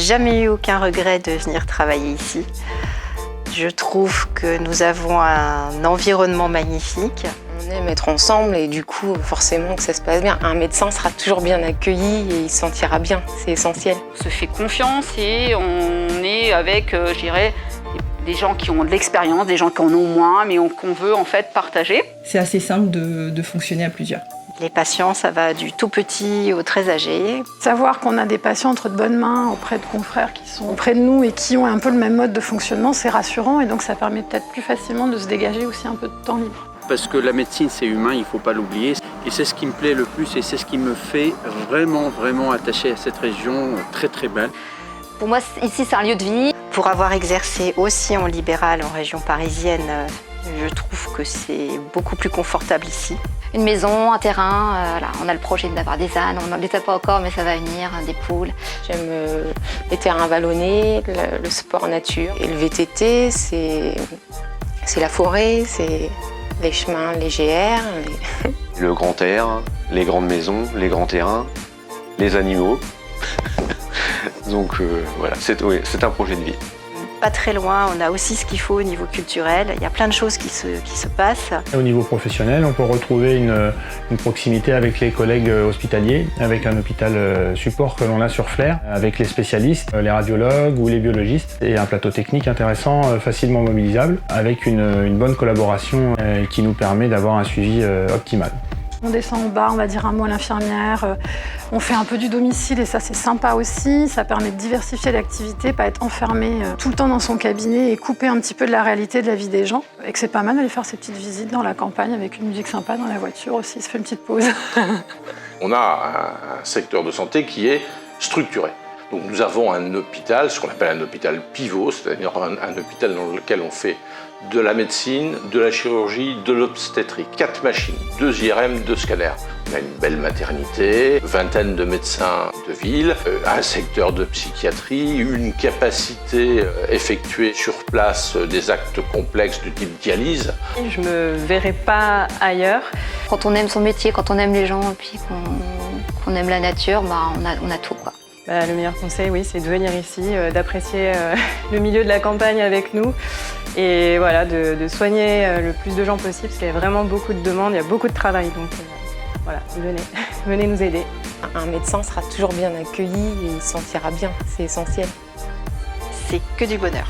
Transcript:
jamais eu aucun regret de venir travailler ici. Je trouve que nous avons un environnement magnifique. On aime être ensemble et du coup, forcément que ça se passe bien. Un médecin sera toujours bien accueilli et il se sentira bien, c'est essentiel. On se fait confiance et on est avec, je dirais, des gens qui ont de l'expérience, des gens qui en ont moins, mais qu'on veut en fait partager. C'est assez simple de fonctionner à plusieurs. Les patients, ça va du tout petit au très âgé. Savoir qu'on a des patients entre de bonnes mains auprès de confrères qui sont auprès de nous et qui ont un peu le même mode de fonctionnement, c'est rassurant et donc ça permet peut-être plus facilement de se dégager aussi un peu de temps libre. Parce que la médecine, c'est humain, il ne faut pas l'oublier. Et c'est ce qui me plaît le plus et c'est ce qui me fait vraiment attaché à cette région très très belle. Pour moi, ici, c'est un lieu de vie. Pour avoir exercé aussi en libéral en région parisienne, je trouve que c'est beaucoup plus confortable ici. Une maison, un terrain, voilà. On a le projet d'avoir des ânes, on n'en les a pas encore, mais ça va venir, des poules. J'aime les terrains vallonnés, le sport nature. Et le VTT, c'est la forêt, c'est les chemins, les GR. Le grand air, les grandes maisons, les grands terrains, les animaux. Donc voilà, c'est un projet de vie. Pas très loin, on a aussi ce qu'il faut au niveau culturel. Il y a plein de choses qui se passent. Au niveau professionnel, on peut retrouver une proximité avec les collègues hospitaliers, avec un hôpital support que l'on a sur Flers, avec les spécialistes, les radiologues ou les biologistes, et un plateau technique intéressant, facilement mobilisable, avec une bonne collaboration qui nous permet d'avoir un suivi optimal. On descend en bas, on va dire un mot à l'infirmière, on fait un peu du domicile et ça c'est sympa aussi, ça permet de diversifier l'activité, pas être enfermé tout le temps dans son cabinet et couper un petit peu de la réalité de la vie des gens. Et que c'est pas mal d'aller faire ces petites visites dans la campagne avec une musique sympa dans la voiture aussi, se fait une petite pause. On a un secteur de santé qui est structuré. Donc nous avons un hôpital, ce qu'on appelle un hôpital pivot, c'est-à-dire un hôpital dans lequel on fait de la médecine, de la chirurgie, de l'obstétrique. 4 machines, 2 IRM, 2 scanners. On a une belle maternité, vingtaine de médecins de ville, un secteur de psychiatrie, une capacité effectuée sur place des actes complexes du type dialyse. Je ne me verrai pas ailleurs. Quand on aime son métier, quand on aime les gens et puis qu'on aime la nature, bah, on a tout, quoi. Le meilleur conseil, oui, c'est de venir ici, d'apprécier le milieu de la campagne avec nous et voilà, de soigner le plus de gens possible parce qu'il y a vraiment beaucoup de demandes, il y a beaucoup de travail. Donc voilà, venez nous aider. Un médecin sera toujours bien accueilli et il se sentira bien, c'est essentiel. C'est que du bonheur.